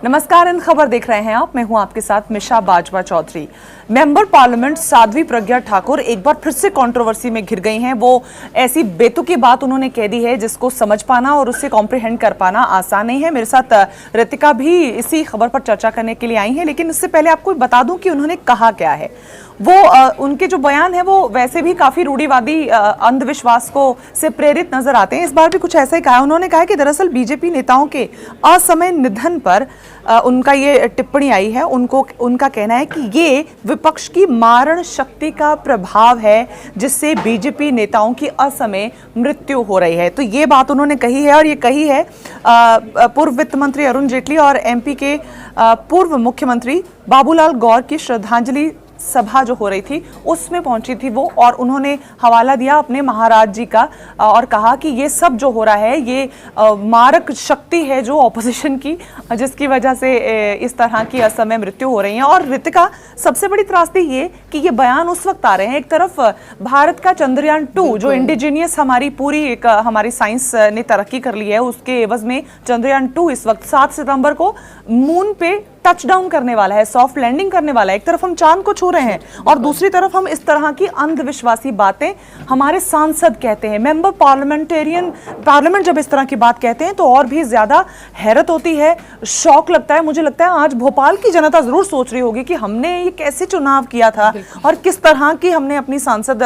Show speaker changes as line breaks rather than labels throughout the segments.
नमस्कार, इन खबर देख रहे हैं आप। मैं हूं आपके साथ मिशा बाजवा चौधरी। मेंबर पार्लियामेंट साध्वी प्रज्ञा ठाकुर एक बार फिर से कंट्रोवर्सी में घिर गई हैं। वो ऐसी बेतुकी बात उन्होंने कह दी है जिसको समझ पाना और उससे कॉम्प्रिहेंड कर पाना आसान नहीं है। मेरे साथ रितिका भी इसी खबर पर चर्चा करने के लिए आई हैं, लेकिन इससे पहले आपको बता दूं कि उन्होंने कहा क्या है। वो उनके जो बयान है वो वैसे भी काफी रूढ़िवादी अंधविश्वास को से प्रेरित नजर आते हैं। इस बार भी कुछ ऐसा ही कहा उन्होंने। कहा कि दरअसल बीजेपी नेताओं के असमय निधन पर उनका ये टिप्पणी आई है। उनका कहना है कि ये विपक्ष की मारण शक्ति का प्रभाव है जिससे बीजेपी नेताओं की असमय मृत्यु हो रही है। तो ये बात उन्होंने कही है, और ये कही है पूर्व वित्त मंत्री अरुण जेटली और एमपी के पूर्व मुख्यमंत्री बाबूलाल गौर की श्रद्धांजलि सभा जो हो रही थी उसमें पहुंची थी वो, और उन्होंने हवाला दिया अपने महाराज जी का और कहा कि ये सब जो हो रहा है ये मारक शक्ति है जो ऑपोजिशन की, जिसकी वजह से इस तरह की असमय मृत्यु हो रही है। और रितिका, सबसे बड़ी त्रासदी ये कि ये बयान उस वक्त आ रहे हैं, एक तरफ भारत का चंद्रयान 2 जो इंडिजीनियस हमारी पूरी एक हमारी साइंस ने तरक्की कर ली है, उसके एवज में चंद्रयान 2 इस वक्त 7 सितंबर को मून पे टचडाउन करने वाला है, सॉफ्ट लैंडिंग करने वाला है। एक तरफ हम चांद को छू रहे हैं और दूसरी तरफ हम इस तरह की अंधविश्वासी बातें हमारे सांसद कहते हैं। मेंबर पार्लियामेंट जब इस तरह की बात कहते हैं तो और भी ज्यादा हैरत होती है, शौक लगता है। मुझे लगता है आज भोपाल की जनता जरूर सोच रही होगी कि हमने ये कैसे चुनाव किया था और किस तरह की हमने अपनी सांसद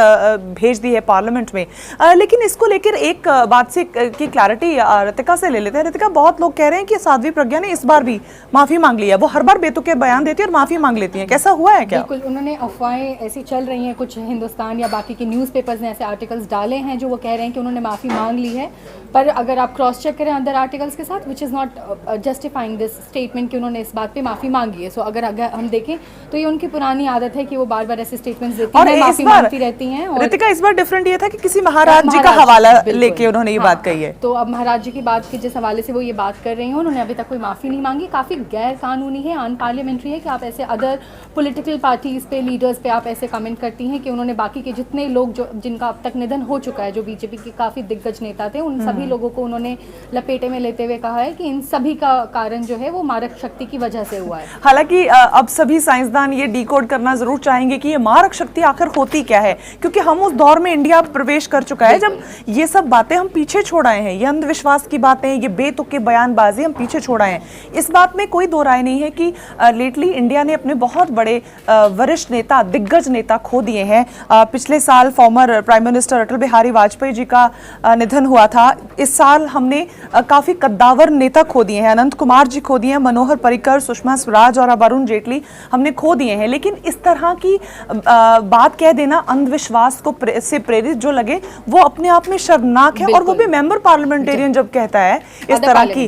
भेज दी है पार्लियामेंट में। लेकिन इसको लेकर एक बात से की क्लैरिटी रितिका से ले लेते हैं। रितिका, बहुत लोग कह रहे हैं कि साध्वी प्रज्ञा ने इस बार भी माफी मांग ली है। वो हर बार बेतुके बयान देती है और माफी मांग लेती हैं, कैसा हुआ है क्या?
बिल्कुल, उन्होंने अफवाहें ऐसी चल रही हैं, कुछ हिंदुस्तान या बाकी के न्यूज़पेपर्स ने ऐसे आर्टिकल्स डाले हैं जो वो कह रहे हैं कि उन्होंने माफ़ी मांग ली है। पर अगर आप क्रॉस चेक करें अदर आर्टिकल्स के साथ, which is not justifying this statement कि उन्होंने इस बात पे माफ़ी मांगी है। सो अगर हम देखें तो ये उनकी पुरानी आदत है कि वो बार बार ऐसे स्टेटमेंट्स देती हैं, माफ़ी मांगती रहती हैं। और
रितिका, इस बार डिफरेंट ये था कि किसी महाराज जी का हवाला लेके उन्होंने ये बात कही है।
तो अब महाराज जी की बात के जिस हवाले से वो ये बात कर रही हैं, उन्होंने अभी तक कोई माफ़ी नहीं मांगी। काफ़ी गैर कानूनी है, अनपार्लियामेंट्री है कि आप ऐसे अदर पॉलिटिकल पार्टीज पे, लीडर्स पे आप ऐसे कमेंट करती हैं कि उन्होंने बाकी के जितने लोग जो जिनका अब तक निधन हो चुका है, जो बीजेपी के काफ़ी दिग्गज नेता थे, उन सभी लोगों को उन्होंने लपेटे में लेते हुए कहा है कि इन सभी का कारण जो है वो मारक शक्ति की वजह से हुआ है।
हालांकि अब सभी साइंसदान ये डिकोड करना जरूर चाहेंगे कि ये मारक शक्ति आखिर होती क्या है, क्योंकि हम उस दौर में इंडिया प्रवेश कर चुका है जब ये सब बातें हम पीछे छोड़ आए हैं। ये अंधविश्वास की बातें, ये बेतुके बयानबाजी हम पीछे छोड़ आए हैं। इस बात में कोई दो राय नहीं है कि लेटली इंडिया ने अपने बहुत बड़े वरिष्ठ नेता, दिग्गज नेता खो दिए हैं। पिछले साल former prime minister Atal Bihari Vajpayee ji का निधन हुआ था। इस साल हमने काफी कद्दावर नेता खो दिए हैं। अनंत कुमार जी खो दिए हैं, मनोहर पर्रिकर, सुषमा स्वराज और अब अरुण जेटली हमने खो दिए हैं। लेकिन इस तरह की बात कह देना अंधविश्वास को से प्रेरित जो लगे वो अपने आप में शर्मनाक है। और वो भी मेंबर पार्लियामेंटेरियन जब कहता है इस तरह की,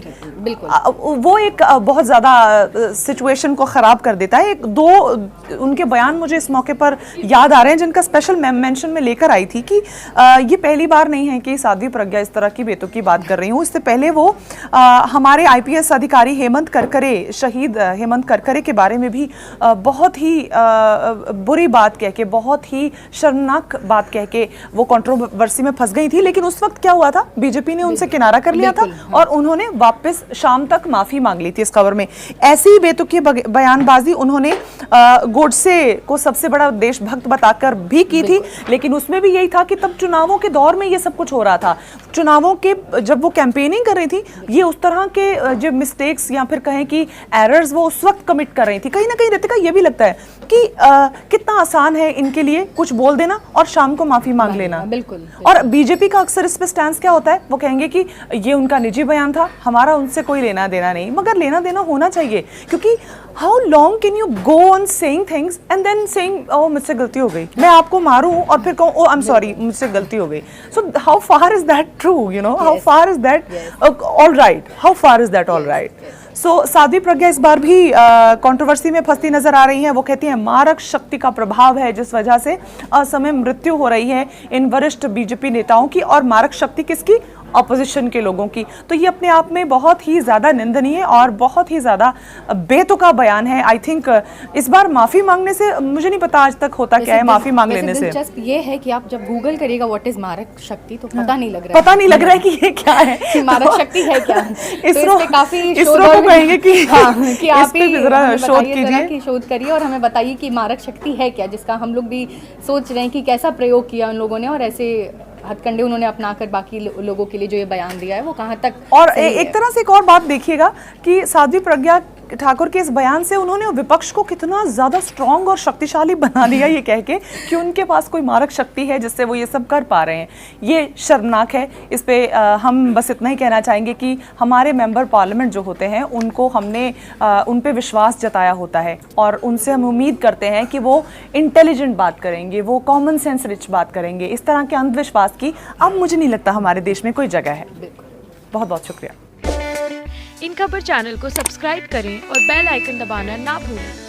वो एक बहुत ज्यादा सिचुएशन को खराब कर देता है। एक दो उनके बयान मुझे इस मौके पर याद आ रहे हैं जिनका स्पेशल मेंशन में लेकर आई थी कि ये पहली बार नहीं है कि साध्वी प्रज्ञा इस तरह की बेतुकी बात कर रही हूँ। इससे पहले वो हमारे आईपीएस अधिकारी हेमंत करकरे, शहीद हेमंत करकरे के बारे में भी बहुत ही बुरी बात कह के, बहुत ही शर्मनाक बात कह के वो कंट्रोवर्सी में फंस गई थी। लेकिन उस वक्त क्या हुआ था, बीजेपी ने उनसे किनारा कर लिया था और उन्होंने वापस शाम तक माफी मांग ली थी। इस खबर में ऐसी ही बेतुकी बयानबाजी उन्होंने गोडसे को सबसे बड़ा देशभक्त बताकर भी की थी। लेकिन उसमें भी यही था कि तब चुनावों के दौर में ये सब कुछ हो रहा था। चुनावों के जब वो कैंपेनिंग कर रही थी, ये उस तरह के जो मिस्टेक्स या फिर कहें कि एरर्स वो उस वक्त कमिट कर रही थी। कहीं ना कहीं रितिका ये भी लगता है कि कितना आसान है इनके लिए कुछ बोल देना और शाम को माफी मांग लेना।
बिल्कुल।
और बीजेपी का अक्सर इस पे स्टैंड क्या होता है, वो कहेंगे कि ये उनका निजी बयान था, हमारा उनसे कोई लेना देना नहीं। मगर लेना देना होना चाहिए, क्योंकि how long can you go on saying things and then saying oh मुझसे गलती हो गई, मैं आपको मारूं और फिर कहूं ओ आई एम सॉरी मुझसे गलती हो गई। So how far is that true, you know, how far is that all right, how far is that all right. So Sadhvi Pragya इस बार भी कंट्रोवर्सी में फंसती नजर आ रही हैं। वो कहती हैं मारक शक्ति का प्रभाव है जिस वजह से असमय मृत्यु हो रही है इन वरिष्ठ बीजेपी नेताओं की। और मारक शक्ति किसकी? अपोजिशन के लोगों की। तो ये अपने आप में बहुत ही ज़्यादा निंदनीय और बहुत ही ज़्यादा बेतुका बयान है। आई थिंक इस बार माफ़ी मांगने से, मुझे नहीं पता आज तक होता क्या है माफ़ी मांग लेने से।
दिलचस्प ये है कि आप जब गूगल करिएगा व्हाट इज मारक शक्ति तो पता नहीं लग रहा है,
पता नहीं लग रहा है कि ये क्या है,
कि मारक शक्ति है क्या।
इसरो
तो काफी
इसरो को कहेंगे कि
हाँ, कि आप
इस पे भी जरा शोध कीजिए,
कि शोध करिए और हमें बताइए कि मारक शक्ति है क्या, जिसका हम लोग भी सोच रहे हैं कि कैसा प्रयोग किया उन लोगों ने और ऐसे हथकंडे उन्होंने अपनाकर बाकी लोगों के लिए जो ये बयान दिया है वो कहाँ तक।
और एक तरह से एक और बात देखिएगा कि साध्वी प्रज्ञा ठाकुर के इस बयान से उन्होंने विपक्ष को कितना ज़्यादा स्ट्रांग और शक्तिशाली बना दिया, ये कह के कि उनके पास कोई मारक शक्ति है जिससे वो ये सब कर पा रहे हैं। ये शर्मनाक है। इस पे हम बस इतना ही कहना चाहेंगे कि हमारे मेंबर पार्लियामेंट जो होते हैं उनको हमने उन पे विश्वास जताया होता है और उनसे हम उम्मीद करते हैं कि वो इंटेलिजेंट बात करेंगे, वो कॉमन सेंस रिच बात करेंगे। इस तरह के अंधविश्वास की अब मुझे नहीं लगता हमारे देश में कोई जगह है। बहुत बहुत शुक्रिया।
इन खबर चैनल को सब्सक्राइब करें और बेल आइकन दबाना ना भूलें।